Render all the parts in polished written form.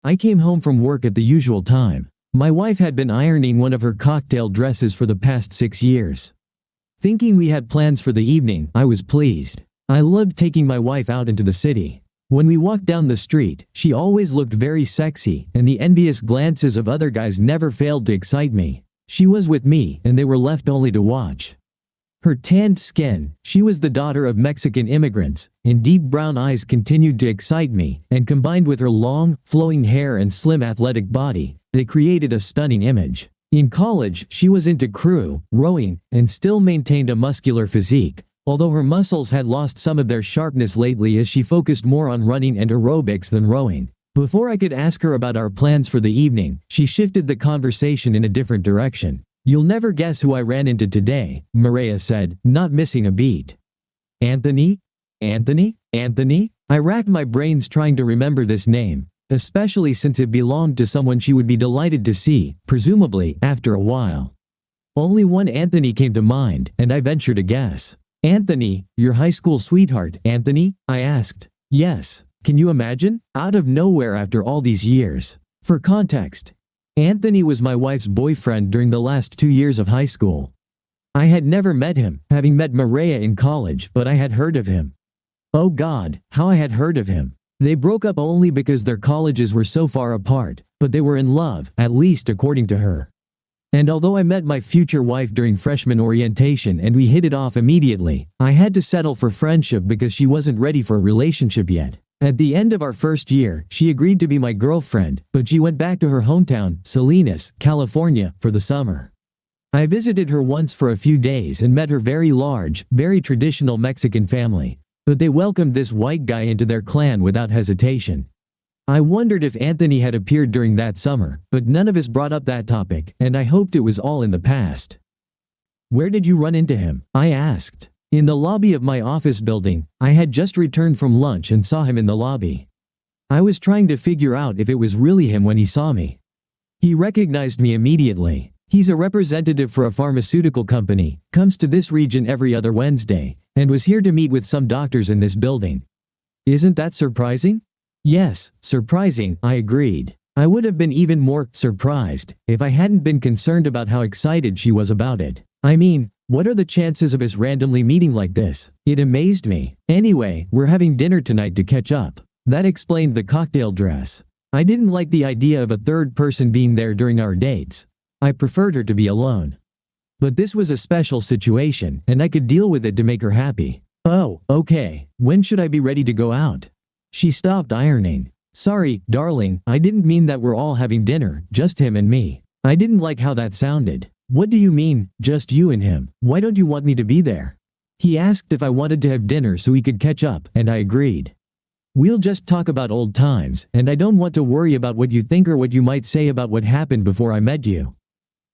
I came home from work at the usual time. My wife had been ironing one of her cocktail dresses for the past 6 years. Thinking we had plans for the evening, I was pleased. I loved taking my wife out into the city. When we walked down the street, she always looked very sexy, and the envious glances of other guys never failed to excite me. She was with me, and they were left only to watch. Her tanned skin, she was the daughter of Mexican immigrants, and deep brown eyes continued to excite me, and combined with her long, flowing hair and slim athletic body, they created a stunning image. In college, she was into crew, rowing, and still maintained a muscular physique, although her muscles had lost some of their sharpness lately as she focused more on running and aerobics than rowing. Before I could ask her about our plans for the evening, she shifted the conversation in a different direction. "You'll never guess who I ran into today," Maria said, not missing a beat. "Anthony? Anthony? Anthony?" I racked my brains trying to remember this name, especially since it belonged to someone she would be delighted to see, presumably, after a while. Only one Anthony came to mind, and I ventured a guess. "Anthony, your high school sweetheart, Anthony?" I asked. "Yes. Can you imagine? Out of nowhere after all these years." For context, Anthony was my wife's boyfriend during the last 2 years of high school. I had never met him, having met Maria in college, but I had heard of him. Oh God, how I had heard of him. They broke up only because their colleges were so far apart, but they were in love, at least according to her. And although I met my future wife during freshman orientation and we hit it off immediately, I had to settle for friendship because she wasn't ready for a relationship yet. At the end of our first year, she agreed to be my girlfriend, but she went back to her hometown, Salinas, California, for the summer. I visited her once for a few days and met her very large, very traditional Mexican family, but they welcomed this white guy into their clan without hesitation. I wondered if Anthony had appeared during that summer, but none of us brought up that topic, and I hoped it was all in the past. "Where did you run into him?" I asked. "In the lobby of my office building. I had just returned from lunch and saw him in the lobby. I was trying to figure out if it was really him when he saw me. He recognized me immediately. He's a representative for a pharmaceutical company, comes to this region every other Wednesday, and was here to meet with some doctors in this building." "Isn't that surprising?" "Yes, surprising," I agreed. I would have been even more surprised if I hadn't been concerned about how excited she was about it. I mean, what are the chances of us randomly meeting like this? It amazed me. Anyway, we're having dinner tonight to catch up. That explained the cocktail dress. I didn't like the idea of a third person being there during our dates. I preferred her to be alone. But this was a special situation, and I could deal with it to make her happy. "Oh, okay. When should I be ready to go out?" She stopped ironing. "Sorry, darling, I didn't mean that we're all having dinner, just him and me." I didn't like how that sounded. "What do you mean, just you and him? Why don't you want me to be there?" He asked if I wanted to have dinner so we could catch up, and I agreed. "We'll just talk about old times, and I don't want to worry about what you think or what you might say about what happened before I met you.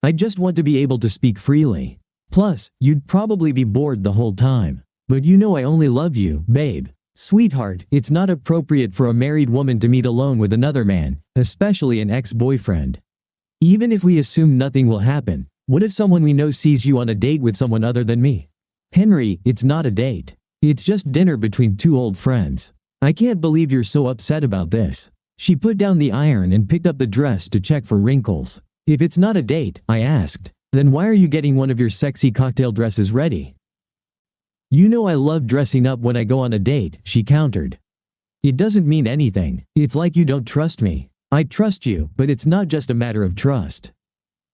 I just want to be able to speak freely. Plus, you'd probably be bored the whole time. But you know I only love you, babe. Sweetheart, it's not appropriate for a married woman to meet alone with another man, especially an ex-boyfriend. Even if we assume nothing will happen, what if someone we know sees you on a date with someone other than me? Henry, it's not a date. It's just dinner between two old friends. I can't believe you're so upset about this." She put down the iron and picked up the dress to check for wrinkles. "If it's not a date," I asked, "then why are you getting one of your sexy cocktail dresses ready?" "You know I love dressing up when I go on a date," she countered. "It doesn't mean anything. It's like you don't trust me. I trust you, but it's not just a matter of trust.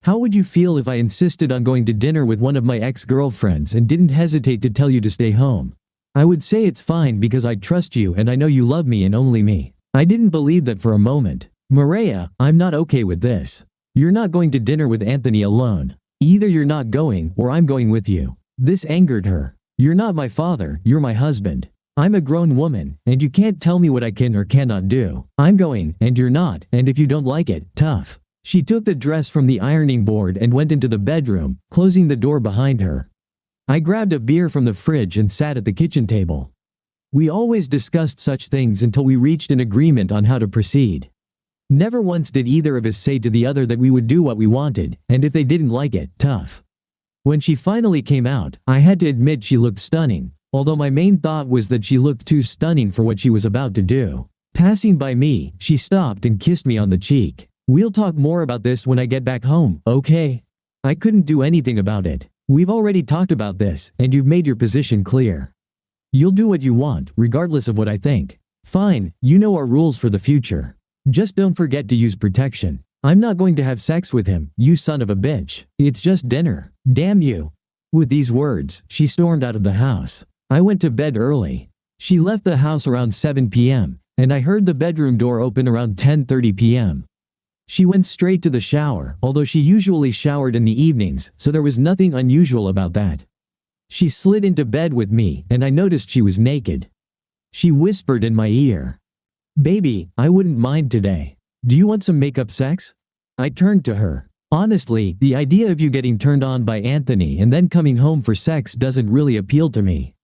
How would you feel if I insisted on going to dinner with one of my ex-girlfriends and didn't hesitate to tell you to stay home? I would say it's fine because I trust you and I know you love me and only me." I didn't believe that for a moment. "Maria, I'm not okay with this. You're not going to dinner with Anthony alone. Either you're not going or I'm going with you." This angered her. "You're not my father, you're my husband. I'm a grown woman, and you can't tell me what I can or cannot do. I'm going, and you're not, and if you don't like it, tough." She took the dress from the ironing board and went into the bedroom, closing the door behind her. I grabbed a beer from the fridge and sat at the kitchen table. We always discussed such things until we reached an agreement on how to proceed. Never once did either of us say to the other that we would do what we wanted, and if they didn't like it, tough. When she finally came out, I had to admit she looked stunning, although my main thought was that she looked too stunning for what she was about to do. Passing by me, she stopped and kissed me on the cheek. "We'll talk more about this when I get back home, okay?" I couldn't do anything about it. "We've already talked about this, and you've made your position clear. You'll do what you want, regardless of what I think. Fine, you know our rules for the future. Just don't forget to use protection. I'm not going to have sex with him, you son of a bitch. It's just dinner. Damn you." With these words, she stormed out of the house. I went to bed early. She left the house around 7 p.m., and I heard the bedroom door open around 10:30 p.m. She went straight to the shower, although she usually showered in the evenings, so there was nothing unusual about that. She slid into bed with me, and I noticed she was naked. She whispered in my ear, "Baby, I wouldn't mind today. Do you want some makeup sex?" I turned to her. "Honestly, the idea of you getting turned on by Anthony and then coming home for sex doesn't really appeal to me.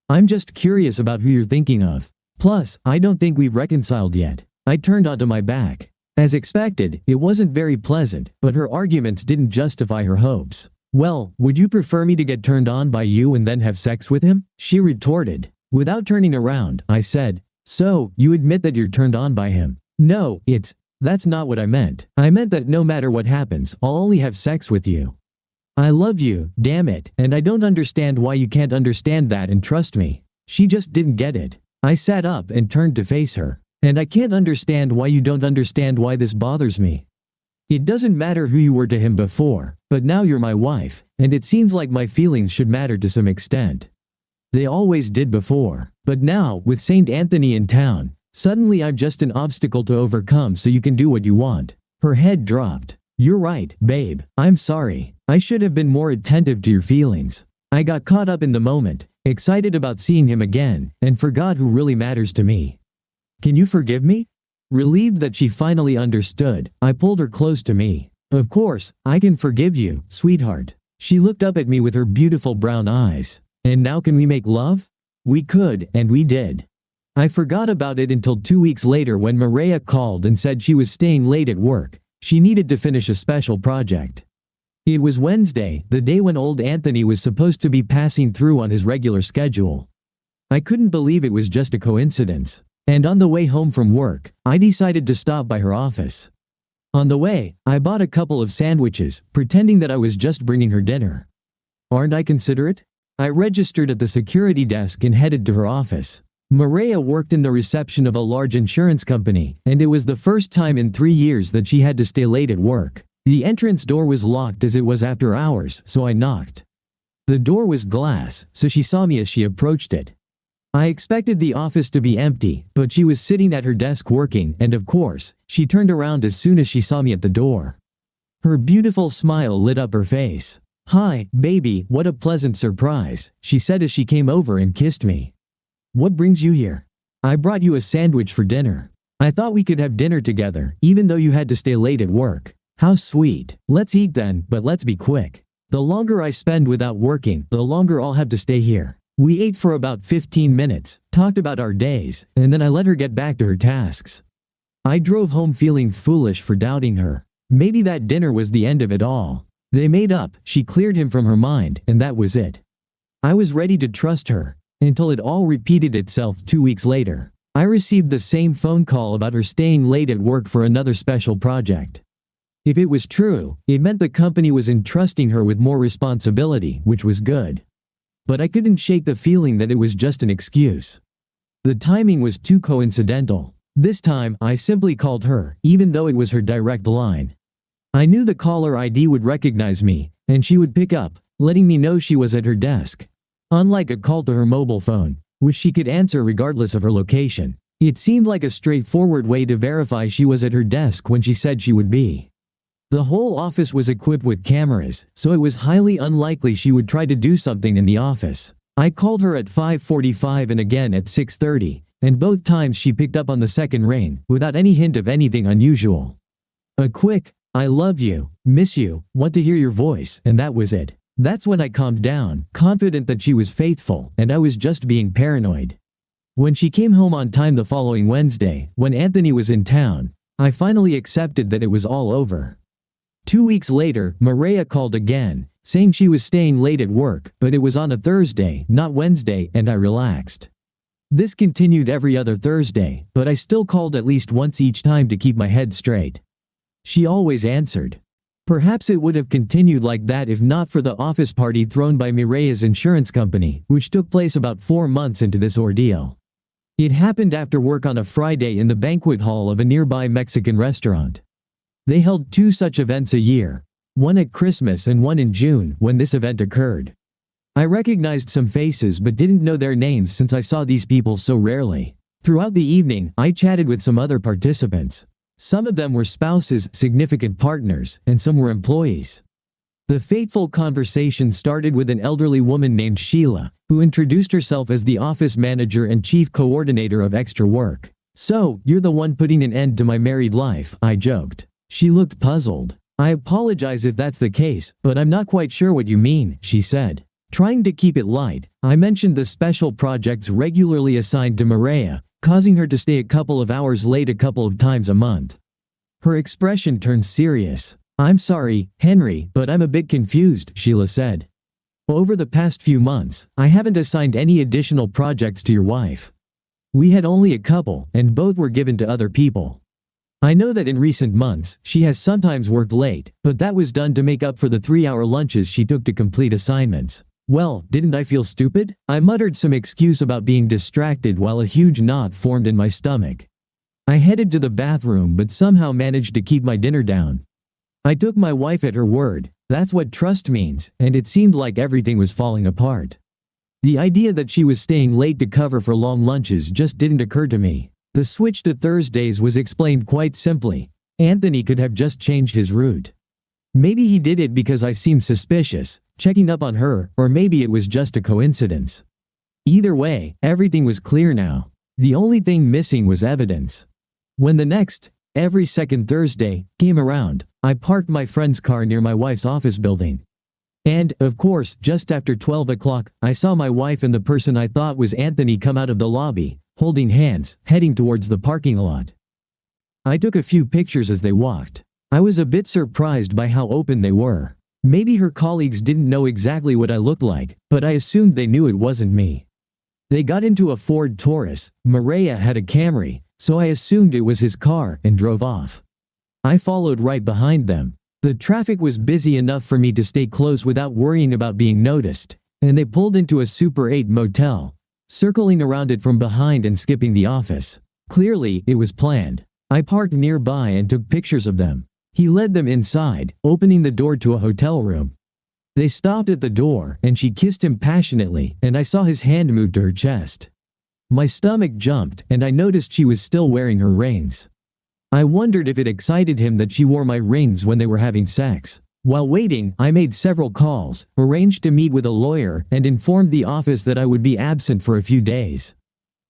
I'm just curious about who you're thinking of. Plus, I don't think we've reconciled yet." I turned onto my back. As expected, it wasn't very pleasant, but her arguments didn't justify her hopes. "Well, would you prefer me to get turned on by you and then have sex with him?" she retorted. Without turning around, I said, "So, you admit that you're turned on by him?" "No, that's not what I meant. I meant that no matter what happens, I'll only have sex with you. I love you, damn it, and I don't understand why you can't understand that and trust me." She just didn't get it. I sat up and turned to face her. "And I can't understand why you don't understand why this bothers me. It doesn't matter who you were to him before, but now you're my wife, and it seems like my feelings should matter to some extent. They always did before, but now, with St. Anthony in town, suddenly I'm just an obstacle to overcome so you can do what you want." Her head dropped. "You're right, babe. I'm sorry. I should have been more attentive to your feelings. I got caught up in the moment, excited about seeing him again, and forgot who really matters to me. Can you forgive me?" Relieved that she finally understood, I pulled her close to me. "Of course, I can forgive you, sweetheart." She looked up at me with her beautiful brown eyes. "And now can we make love?" We could, and we did. I forgot about it until 2 weeks later when Maria called and said she was staying late at work. She needed to finish a special project. It was Wednesday, the day when old Anthony was supposed to be passing through on his regular schedule. I couldn't believe it was just a coincidence. And on the way home from work, I decided to stop by her office. On the way, I bought a couple of sandwiches, pretending that I was just bringing her dinner. Aren't I considerate? I registered at the security desk and headed to her office. Maria worked in the reception of a large insurance company, and it was the first time in 3 years that she had to stay late at work. The entrance door was locked as it was after hours, so I knocked. The door was glass, so she saw me as she approached it. I expected the office to be empty, but she was sitting at her desk working, and of course, she turned around as soon as she saw me at the door. Her beautiful smile lit up her face. "Hi, baby, what a pleasant surprise," she said as she came over and kissed me. "What brings you here?" "I brought you a sandwich for dinner. I thought we could have dinner together, even though you had to stay late at work." "How sweet. Let's eat then, but let's be quick. The longer I spend without working, the longer I'll have to stay here." We ate for about 15 minutes, talked about our days, and then I let her get back to her tasks. I drove home feeling foolish for doubting her. Maybe that dinner was the end of it all. They made up, she cleared him from her mind, and that was it. I was ready to trust her, until it all repeated itself 2 weeks later. I received the same phone call about her staying late at work for another special project. If it was true, it meant the company was entrusting her with more responsibility, which was good. But I couldn't shake the feeling that it was just an excuse. The timing was too coincidental. This time, I simply called her, even though it was her direct line. I knew the caller ID would recognize me, and she would pick up, letting me know she was at her desk. Unlike a call to her mobile phone, which she could answer regardless of her location, it seemed like a straightforward way to verify she was at her desk when she said she would be. The whole office was equipped with cameras, so it was highly unlikely she would try to do something in the office. I called her at 5:45 and again at 6:30, and both times she picked up on the second ring, without any hint of anything unusual. A quick, "I love you, miss you, want to hear your voice," and that was it. That's when I calmed down, confident that she was faithful, and I was just being paranoid. When she came home on time the following Wednesday, when Anthony was in town, I finally accepted that it was all over. 2 weeks later, Maria called again, saying she was staying late at work, but it was on a Thursday, not Wednesday, and I relaxed. This continued every other Thursday, but I still called at least once each time to keep my head straight. She always answered. Perhaps it would have continued like that if not for the office party thrown by Mireya's insurance company, which took place about 4 months into this ordeal. It happened after work on a Friday in the banquet hall of a nearby Mexican restaurant. They held 2 such events a year, one at Christmas and one in June when this event occurred. I recognized some faces but didn't know their names since I saw these people so rarely. Throughout the evening, I chatted with some other participants. Some of them were spouses, significant partners, and some were employees. The fateful conversation started with an elderly woman named Sheila, who introduced herself as the office manager and chief coordinator of extra work. "So, you're the one putting an end to my married life," I joked. She looked puzzled. "I apologize if that's the case, but I'm not quite sure what you mean," she said. Trying to keep it light, I mentioned the special projects regularly assigned to Mireya, causing her to stay a couple of hours late a couple of times a month. Her expression turned serious. "I'm sorry, Henry, but I'm a bit confused," Sheila said. "Over the past few months, I haven't assigned any additional projects to your wife. We had only a couple, and both were given to other people. I know that in recent months, she has sometimes worked late, but that was done to make up for the 3-hour lunches she took to complete assignments." Well, didn't I feel stupid? I muttered some excuse about being distracted while a huge knot formed in my stomach. I headed to the bathroom but somehow managed to keep my dinner down. I took my wife at her word. That's what trust means, and it seemed like everything was falling apart. The idea that she was staying late to cover for long lunches just didn't occur to me. The switch to Thursdays was explained quite simply. Anthony could have just changed his route. Maybe he did it because I seemed suspicious, checking up on her, or maybe it was just a coincidence. Either way, everything was clear now. The only thing missing was evidence. When the next, every second Thursday, came around, I parked my friend's car near my wife's office building. And, of course, just after 12 o'clock, I saw my wife and the person I thought was Anthony come out of the lobby, holding hands, heading towards the parking lot. I took a few pictures as they walked. I was a bit surprised by how open they were. Maybe her colleagues didn't know exactly what I looked like, but I assumed they knew it wasn't me. They got into a Ford Taurus. Mireya had a Camry, so I assumed it was his car and drove off. I followed right behind them. The traffic was busy enough for me to stay close without worrying about being noticed, and they pulled into a Super 8 motel, circling around it from behind and skipping the office. Clearly, it was planned. I parked nearby and took pictures of them. He led them inside, opening the door to a hotel room. They stopped at the door, and she kissed him passionately, and I saw his hand move to her chest. My stomach jumped, and I noticed she was still wearing her rings. I wondered if it excited him that she wore my rings when they were having sex. While waiting, I made several calls, arranged to meet with a lawyer, and informed the office that I would be absent for a few days.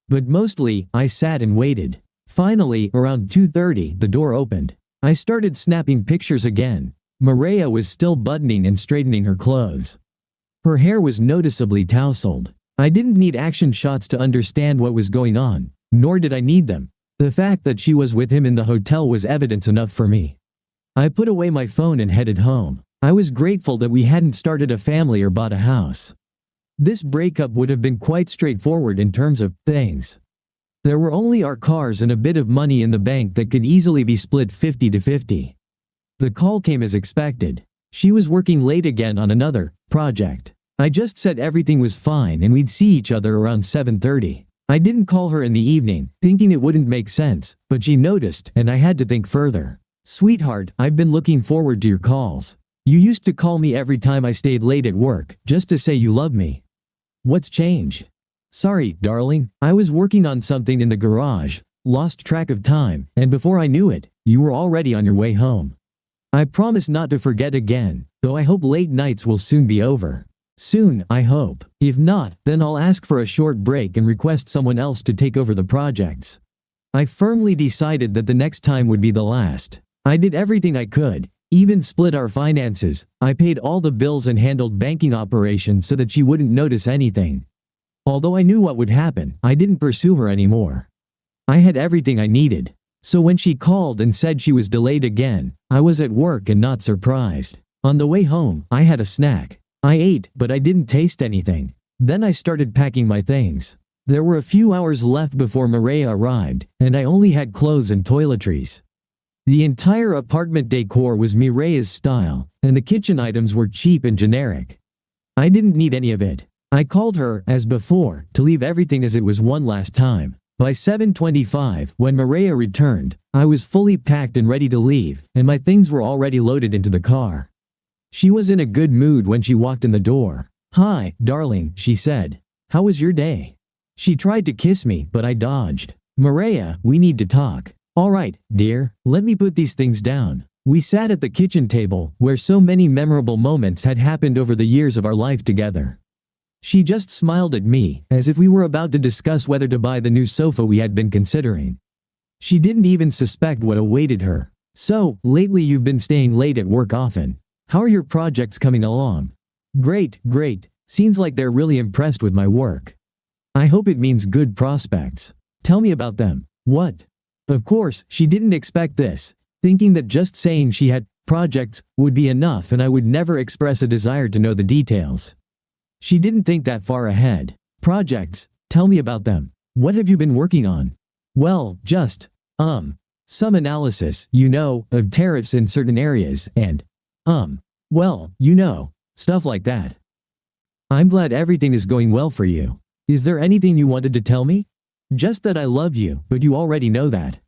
But mostly, I sat and waited. Finally, around 2:30, the door opened. I started snapping pictures again. Mireya was still buttoning and straightening her clothes. Her hair was noticeably tousled. I didn't need action shots to understand what was going on, nor did I need them. The fact that she was with him in the hotel was evidence enough for me. I put away my phone and headed home. I was grateful that we hadn't started a family or bought a house. This breakup would have been quite straightforward in terms of things. There were only our cars and a bit of money in the bank that could easily be split 50-50. The call came as expected. She was working late again on another project. I just said everything was fine and we'd see each other around 7:30. I didn't call her in the evening, thinking it wouldn't make sense, but she noticed and I had to think further. "Sweetheart, I've been looking forward to your calls. You used to call me every time I stayed late at work, just to say you love me. What's changed?" "Sorry, darling, I was working on something in the garage, lost track of time, and before I knew it, you were already on your way home. I promise not to forget again, though I hope late nights will soon be over. Soon, I hope. If not, then I'll ask for a short break and request someone else to take over the projects." I firmly decided that the next time would be the last. I did everything I could, even split our finances. I paid all the bills and handled banking operations so that she wouldn't notice anything. Although I knew what would happen, I didn't pursue her anymore. I had everything I needed. So when she called and said she was delayed again, I was at work and not surprised. On the way home, I had a snack. I ate, but I didn't taste anything. Then I started packing my things. There were a few hours left before Maria arrived, and I only had clothes and toiletries. The entire apartment decor was Mireille's style, and the kitchen items were cheap and generic. I didn't need any of it. I called her, as before, to leave everything as it was one last time. By 7:25, when Maria returned, I was fully packed and ready to leave, and my things were already loaded into the car. She was in a good mood when she walked in the door. "Hi, darling," she said. "How was your day?" She tried to kiss me, but I dodged. "Maria, we need to talk." "All right, dear, let me put these things down." We sat at the kitchen table, where so many memorable moments had happened over the years of our life together. She just smiled at me, as if we were about to discuss whether to buy the new sofa we had been considering. She didn't even suspect what awaited her. "So, lately you've been staying late at work often. How are your projects coming along?" "Great, great. Seems like they're really impressed with my work." "I hope it means good prospects. Tell me about them." "What?" Of course, she didn't expect this, thinking that just saying she had projects would be enough and I would never express a desire to know the details. She didn't think that far ahead. "Projects? Tell me about them. What have you been working on?" "Well, just, some analysis, of tariffs in certain areas and, stuff like that." "I'm glad everything is going well for you. Is there anything you wanted to tell me?" "Just that I love you, but you already know that."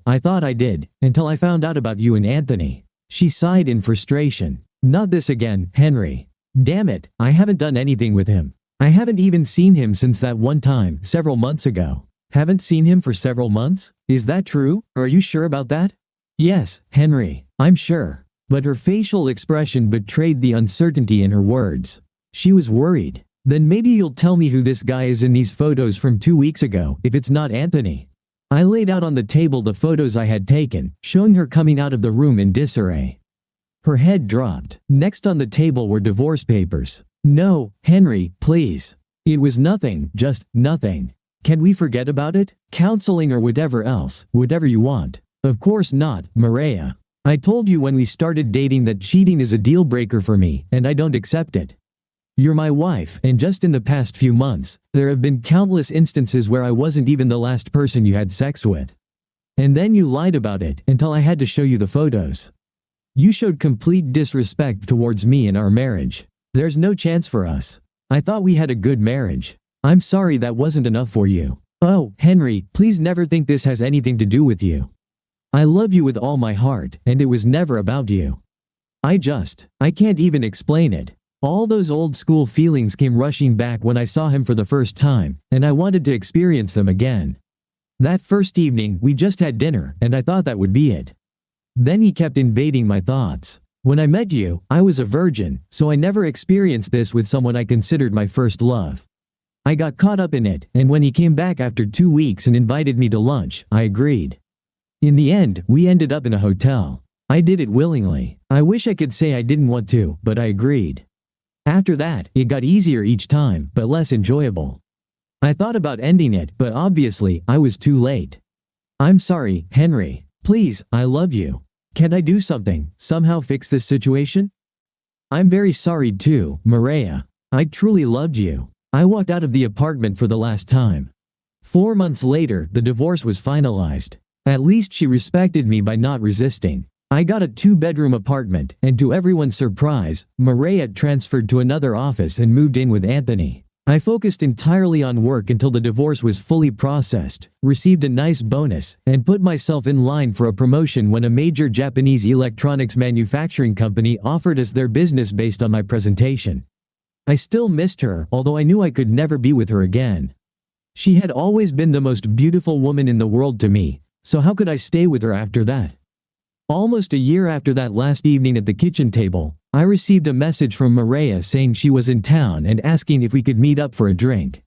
I thought I did, until I found out about you and Anthony." She sighed in frustration. "Not this again, Henry. Damn it, I haven't done anything with him. I haven't even seen him since that one time, several months ago." "Haven't seen him for several months? Is that true? Are you sure about that?" "Yes, Henry, I'm sure." But her facial expression betrayed the uncertainty in her words. She was worried. "Then maybe you'll tell me who this guy is in these photos from 2 weeks ago, if it's not Anthony." I laid out on the table the photos I had taken, showing her coming out of the room in disarray. Her head dropped. Next on the table were divorce papers. "No, Henry, please. It was nothing, just nothing. Can we forget about it? Counseling or whatever else, whatever you want." "Of course not, Maria. I told you when we started dating that cheating is a deal breaker for me, and I don't accept it. You're my wife, and just in the past few months, there have been countless instances where I wasn't even the last person you had sex with. And then you lied about it until I had to show you the photos. You showed complete disrespect towards me and our marriage. There's no chance for us. I thought we had a good marriage. I'm sorry that wasn't enough for you. Oh, Henry, please never think this has anything to do with you. I love you with all my heart, and it was never about you. I can't even explain it. All those old school feelings came rushing back when I saw him for the first time, and I wanted to experience them again. That first evening, we just had dinner, and I thought that would be it. Then he kept invading my thoughts. When I met you, I was a virgin, so I never experienced this with someone I considered my first love. I got caught up in it, and when he came back after 2 weeks and invited me to lunch, I agreed. In the end, we ended up in a hotel. I did it willingly. I wish I could say I didn't want to, but I agreed. After that, it got easier each time, but less enjoyable. I thought about ending it, but obviously, I was too late. I'm sorry, Henry. Please, I love you. Can I do something, somehow fix this situation? I'm very sorry too, Maria. I truly loved you. I walked out of the apartment for the last time. 4 months later, the divorce was finalized. At least she respected me by not resisting. I got a 2-bedroom apartment, and to everyone's surprise, Maria transferred to another office and moved in with Anthony. I focused entirely on work until the divorce was fully processed, received a nice bonus, and put myself in line for a promotion when a major Japanese electronics manufacturing company offered us their business based on my presentation. I still missed her, although I knew I could never be with her again. She had always been the most beautiful woman in the world to me, so how could I stay with her after that? Almost a year after that last evening at the kitchen table, I received a message from Maria saying she was in town and asking if we could meet up for a drink.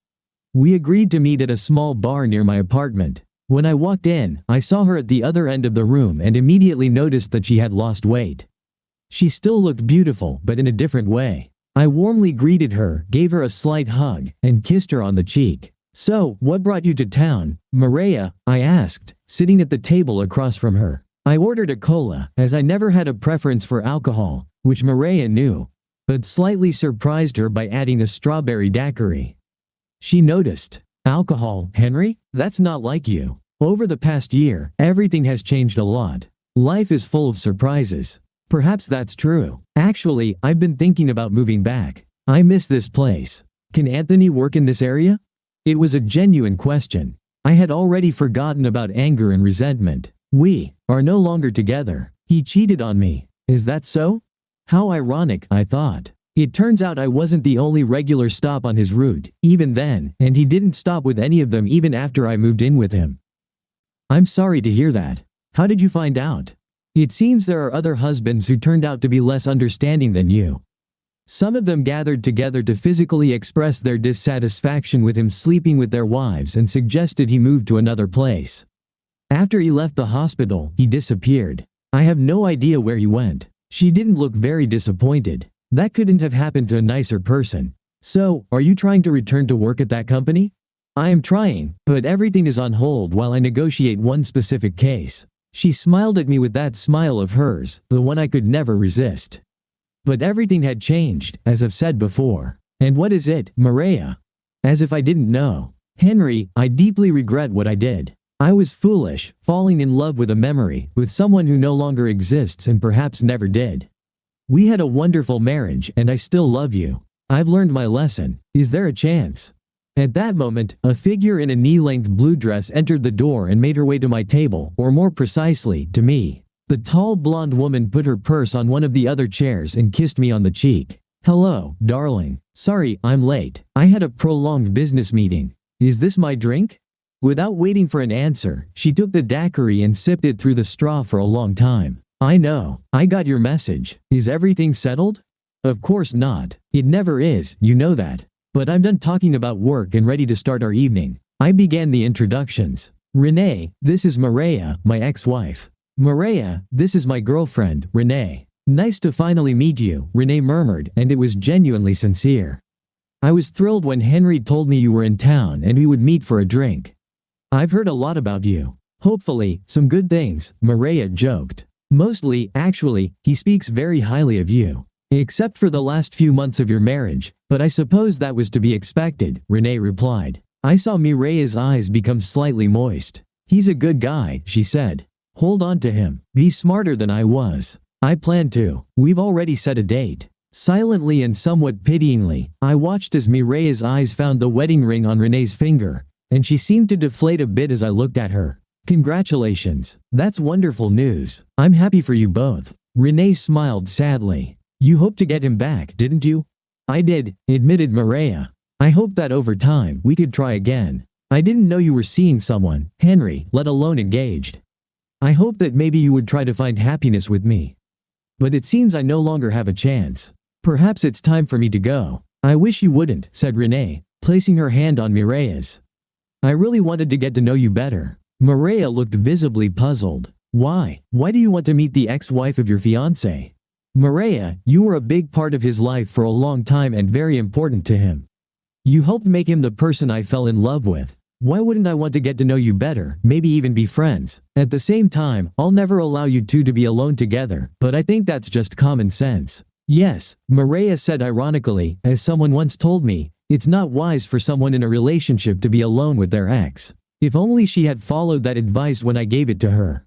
We agreed to meet at a small bar near my apartment. When I walked in, I saw her at the other end of the room and immediately noticed that she had lost weight. She still looked beautiful, but in a different way. I warmly greeted her, gave her a slight hug, and kissed her on the cheek. "So, what brought you to town, Maria?" I asked, sitting at the table across from her. I ordered a cola, as I never had a preference for alcohol, which Maria knew, but slightly surprised her by adding a strawberry daiquiri. She noticed. Alcohol, Henry? That's not like you. Over the past year, everything has changed a lot. Life is full of surprises. Perhaps that's true. Actually, I've been thinking about moving back. I miss this place. Can Anthony work in this area? It was a genuine question. I had already forgotten about anger and resentment. We are no longer together. He cheated on me. Is that so? How ironic, I thought. It turns out I wasn't the only regular stop on his route, even then, and he didn't stop with any of them even after I moved in with him. I'm sorry to hear that. How did you find out? It seems there are other husbands who turned out to be less understanding than you. Some of them gathered together to physically express their dissatisfaction with him sleeping with their wives and suggested he move to another place. After he left the hospital, he disappeared. I have no idea where he went. She didn't look very disappointed. That couldn't have happened to a nicer person. So, are you trying to return to work at that company? I am trying, but everything is on hold while I negotiate one specific case. She smiled at me with that smile of hers, the one I could never resist. But everything had changed, as I've said before. And what is it, Maria? As if I didn't know. Henry, I deeply regret what I did. I was foolish, falling in love with a memory, with someone who no longer exists and perhaps never did. We had a wonderful marriage and I still love you. I've learned my lesson. Is there a chance? At that moment, a figure in a knee-length blue dress entered the door and made her way to my table, or more precisely, to me. The tall blonde woman put her purse on one of the other chairs and kissed me on the cheek. Hello, darling. Sorry, I'm late. I had a prolonged business meeting. Is this my drink? Without waiting for an answer, she took the daiquiri and sipped it through the straw for a long time. I know. I got your message. Is everything settled? Of course not. It never is, you know that. But I'm done talking about work and ready to start our evening. I began the introductions. Renee, this is Maria, my ex-wife. Maria, this is my girlfriend, Renee. Nice to finally meet you, Renee murmured, and it was genuinely sincere. I was thrilled when Henry told me you were in town and we would meet for a drink. I've heard a lot about you. Hopefully, some good things, Maria joked. Mostly, actually, he speaks very highly of you. Except for the last few months of your marriage, but I suppose that was to be expected, Renee replied. I saw Mireille's eyes become slightly moist. He's a good guy, she said. Hold on to him. Be smarter than I was. I plan to. We've already set a date. Silently and somewhat pityingly, I watched as Mireille's eyes found the wedding ring on Renee's finger, and she seemed to deflate a bit as I looked at her. Congratulations. That's wonderful news. I'm happy for you both. Renee smiled sadly. You hoped to get him back, didn't you? I did, admitted Maria. I hoped that over time we could try again. I didn't know you were seeing someone, Henry, let alone engaged. I hoped that maybe you would try to find happiness with me. But it seems I no longer have a chance. Perhaps it's time for me to go. I wish you wouldn't, said Renee, placing her hand on Mireille's. I really wanted to get to know you better. Maria looked visibly puzzled. Why? Why do you want to meet the ex-wife of your fiancé? Maria, you were a big part of his life for a long time and very important to him. You helped make him the person I fell in love with. Why wouldn't I want to get to know you better, maybe even be friends? At the same time, I'll never allow you two to be alone together, but I think that's just common sense. Yes, Maria said ironically, as someone once told me, it's not wise for someone in a relationship to be alone with their ex. If only she had followed that advice when I gave it to her.